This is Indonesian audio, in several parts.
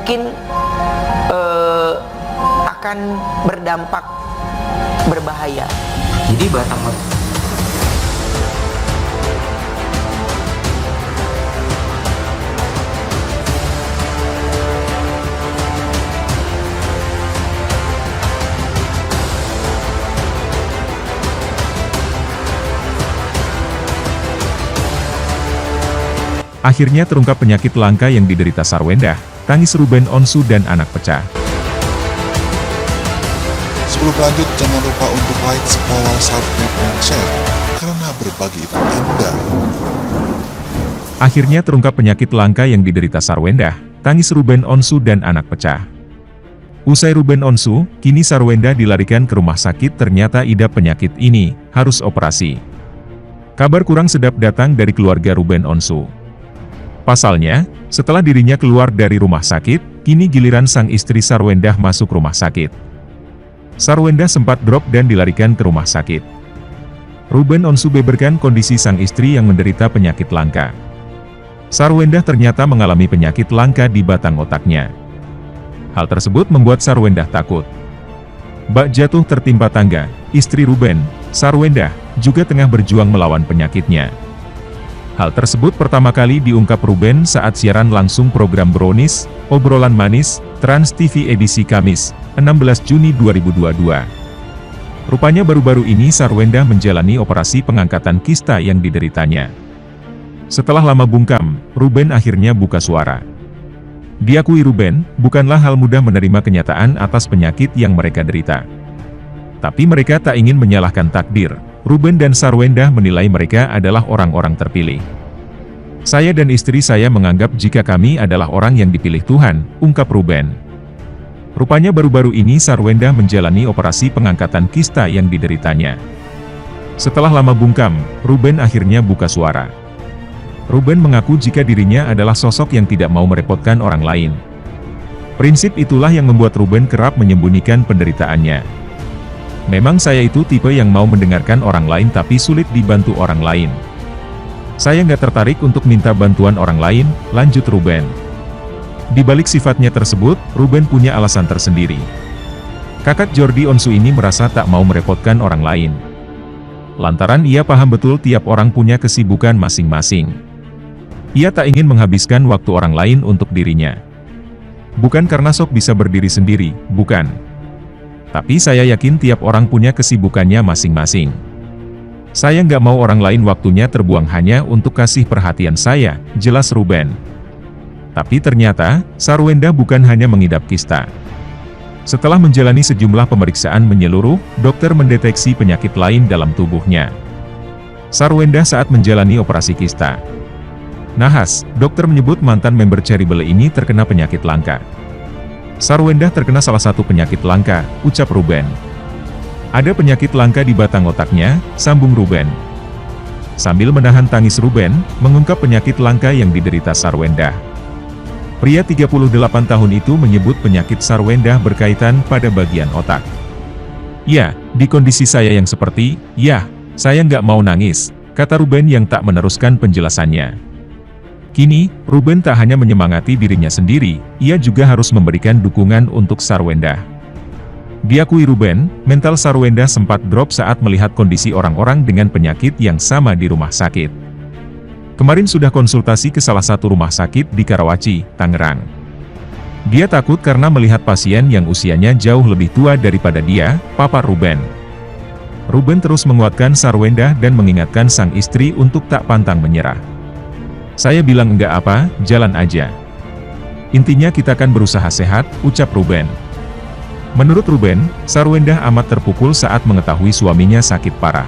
mungkin akan berdampak berbahaya. Jadi batang otak. Akhirnya terungkap penyakit langka yang diderita Sarwendah, tangis Ruben Onsu dan anak pecah. Sebelum lanjut, jangan lupa untuk like, follow, subscribe, dan share, karena berbagi itu indah. Akhirnya terungkap penyakit langka yang diderita Sarwendah, tangis Ruben Onsu dan anak pecah. Usai Ruben Onsu, kini Sarwendah dilarikan ke rumah sakit ternyata idap penyakit ini, harus operasi. Kabar kurang sedap datang dari keluarga Ruben Onsu. Pasalnya, setelah dirinya keluar dari rumah sakit, kini giliran sang istri Sarwendah masuk rumah sakit. Sarwendah sempat drop dan dilarikan ke rumah sakit. Ruben Onsu beberkan kondisi sang istri yang menderita penyakit langka. Sarwendah ternyata mengalami penyakit langka di batang otaknya. Hal tersebut membuat Sarwendah takut. Bak jatuh tertimpa tangga, istri Ruben, Sarwendah, juga tengah berjuang melawan penyakitnya. Hal tersebut pertama kali diungkap Ruben saat siaran langsung program Brownies, Obrolan Manis, Trans TV edisi Kamis, 16 Juni 2022. Rupanya baru-baru ini Sarwendah menjalani operasi pengangkatan kista yang dideritanya. Setelah lama bungkam, Ruben akhirnya buka suara. Diakui Ruben, bukanlah hal mudah menerima kenyataan atas penyakit yang mereka derita. Tapi mereka tak ingin menyalahkan takdir. Ruben dan Sarwendah menilai mereka adalah orang-orang terpilih. Saya dan istri saya menganggap jika kami adalah orang yang dipilih Tuhan, ungkap Ruben. Rupanya baru-baru ini Sarwendah menjalani operasi pengangkatan kista yang dideritanya. Setelah lama bungkam, Ruben akhirnya buka suara. Ruben mengaku jika dirinya adalah sosok yang tidak mau merepotkan orang lain. Prinsip itulah yang membuat Ruben kerap menyembunyikan penderitaannya. Memang saya itu tipe yang mau mendengarkan orang lain tapi sulit dibantu orang lain. Saya nggak tertarik untuk minta bantuan orang lain, lanjut Ruben. Di balik sifatnya tersebut, Ruben punya alasan tersendiri. Kakak Jordi Onsu ini merasa tak mau merepotkan orang lain. Lantaran ia paham betul tiap orang punya kesibukan masing-masing. Ia tak ingin menghabiskan waktu orang lain untuk dirinya. Bukan karena sok bisa berdiri sendiri, bukan. Tapi saya yakin tiap orang punya kesibukannya masing-masing. Saya nggak mau orang lain waktunya terbuang hanya untuk kasih perhatian saya, jelas Ruben. Tapi ternyata, Sarwendah bukan hanya mengidap kista. Setelah menjalani sejumlah pemeriksaan menyeluruh, dokter mendeteksi penyakit lain dalam tubuhnya. Sarwendah saat menjalani operasi kista. Nahas, dokter menyebut mantan member Ceribele ini terkena penyakit langka. Sarwendah terkena salah satu penyakit langka, ucap Ruben. Ada penyakit langka di batang otaknya, sambung Ruben. Sambil menahan tangis Ruben, mengungkap penyakit langka yang diderita Sarwendah. Pria 38 tahun itu menyebut penyakit Sarwendah berkaitan pada bagian otak. Ya, di kondisi saya yang seperti, saya nggak mau nangis, kata Ruben yang tak meneruskan penjelasannya. Kini, Ruben tak hanya menyemangati dirinya sendiri, ia juga harus memberikan dukungan untuk Sarwendah. Diakui Ruben, mental Sarwendah sempat drop saat melihat kondisi orang-orang dengan penyakit yang sama di rumah sakit. Kemarin sudah konsultasi ke salah satu rumah sakit di Karawaci, Tangerang. Dia takut karena melihat pasien yang usianya jauh lebih tua daripada dia, papar Ruben. Ruben terus menguatkan Sarwendah dan mengingatkan sang istri untuk tak pantang menyerah. Saya bilang enggak apa, jalan aja. Intinya kita kan berusaha sehat, ucap Ruben. Menurut Ruben, Sarwendah amat terpukul saat mengetahui suaminya sakit parah.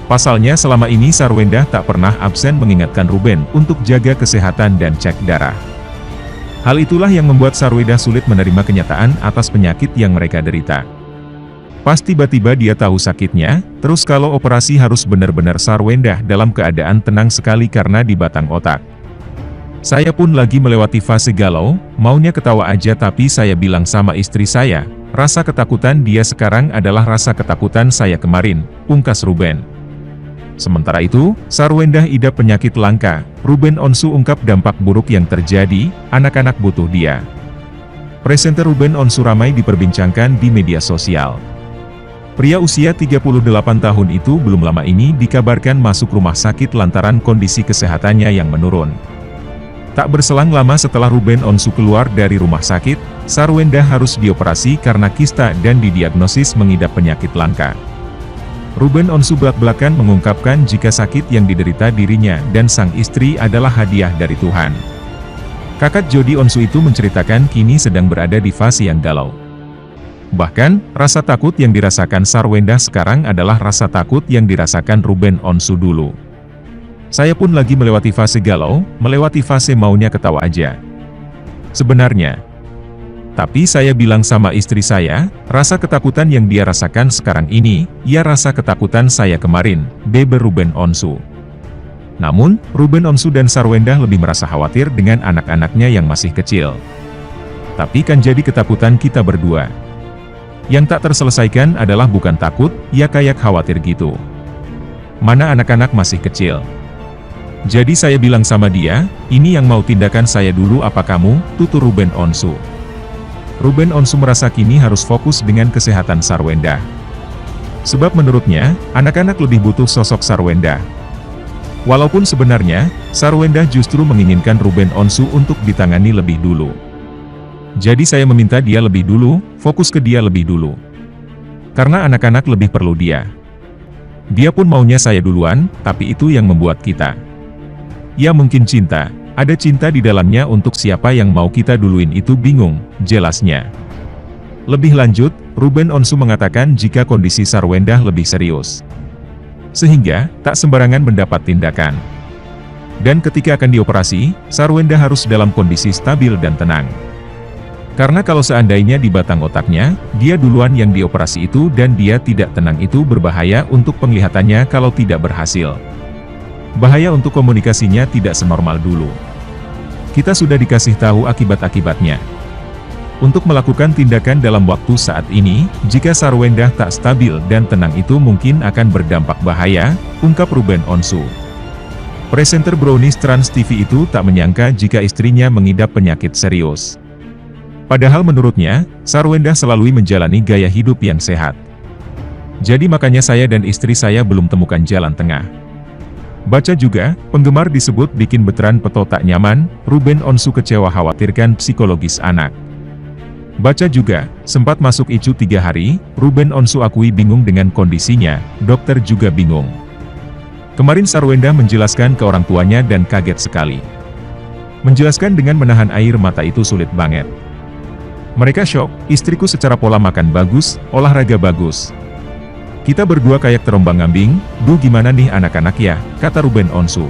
Pasalnya selama ini Sarwendah tak pernah absen mengingatkan Ruben untuk jaga kesehatan dan cek darah. Hal itulah yang membuat Sarwendah sulit menerima kenyataan atas penyakit yang mereka derita. Pas tiba-tiba dia tahu sakitnya, terus kalau operasi harus benar-benar Sarwendah dalam keadaan tenang sekali karena di batang otak. Saya pun lagi melewati fase galau, maunya ketawa aja tapi saya bilang sama istri saya, rasa ketakutan dia sekarang adalah rasa ketakutan saya kemarin, pungkas Ruben. Sementara itu, Sarwendah idap penyakit langka, Ruben Onsu ungkap dampak buruk yang terjadi, anak-anak butuh dia. Presenter Ruben Onsu ramai diperbincangkan di media sosial. Pria usia 38 tahun itu belum lama ini dikabarkan masuk rumah sakit lantaran kondisi kesehatannya yang menurun. Tak berselang lama setelah Ruben Onsu keluar dari rumah sakit, Sarwenda harus dioperasi karena kista dan didiagnosis mengidap penyakit langka. Ruben Onsu belak-belakan mengungkapkan jika sakit yang diderita dirinya dan sang istri adalah hadiah dari Tuhan. Kakak Jody Onsu itu menceritakan kini sedang berada di fase yang galau. Bahkan, rasa takut yang dirasakan Sarwenda sekarang adalah rasa takut yang dirasakan Ruben Onsu dulu. Saya pun lagi melewati fase galau, melewati fase maunya ketawa aja. Sebenarnya. Tapi saya bilang sama istri saya, rasa ketakutan yang dia rasakan sekarang ini, ya rasa ketakutan saya kemarin, beber Ruben Onsu. Namun, Ruben Onsu dan Sarwenda lebih merasa khawatir dengan anak-anaknya yang masih kecil. Tapi kan jadi ketakutan kita berdua. Yang tak terselesaikan adalah bukan takut, ya kayak khawatir gitu. Mana anak-anak masih kecil. Jadi saya bilang sama dia, ini yang mau tindakan saya dulu apa kamu, tutur Ruben Onsu. Ruben Onsu merasa kini harus fokus dengan kesehatan Sarwenda. Sebab menurutnya, anak-anak lebih butuh sosok Sarwenda. Walaupun sebenarnya, Sarwenda justru menginginkan Ruben Onsu untuk ditangani lebih dulu. Jadi saya meminta dia lebih dulu, fokus ke dia lebih dulu. Karena anak-anak lebih perlu dia. Dia pun maunya saya duluan, tapi itu yang membuat kita. Ya mungkin cinta, ada cinta di dalamnya untuk siapa yang mau kita duluin itu bingung, jelasnya. Lebih lanjut, Ruben Onsu mengatakan jika kondisi Sarwenda lebih serius. Sehingga, tak sembarangan mendapat tindakan. Dan ketika akan dioperasi, Sarwenda harus dalam kondisi stabil dan tenang. Karena kalau seandainya di batang otaknya, dia duluan yang dioperasi itu dan dia tidak tenang itu berbahaya untuk penglihatannya kalau tidak berhasil. Bahaya untuk komunikasinya tidak senormal dulu. Kita sudah dikasih tahu akibat-akibatnya. Untuk melakukan tindakan dalam waktu saat ini, jika Sarwenda tak stabil dan tenang itu mungkin akan berdampak bahaya, ungkap Ruben Onsu. Presenter Brownies Trans TV itu tak menyangka jika istrinya mengidap penyakit serius. Padahal menurutnya, Sarwenda selalu menjalani gaya hidup yang sehat. Jadi makanya saya dan istri saya belum temukan jalan tengah. Baca juga, penggemar disebut bikin veteran peto tak nyaman, Ruben Onsu kecewa khawatirkan psikologis anak. Baca juga, sempat masuk ICU 3 hari, Ruben Onsu akui bingung dengan kondisinya, dokter juga bingung. Kemarin Sarwenda menjelaskan ke orang tuanya dan kaget sekali. Menjelaskan dengan menahan air mata itu sulit banget. Mereka syok, istriku secara pola makan bagus, olahraga bagus. Kita berdua kayak terombang-ambing, duh gimana nih anak-anak ya, kata Ruben Onsu.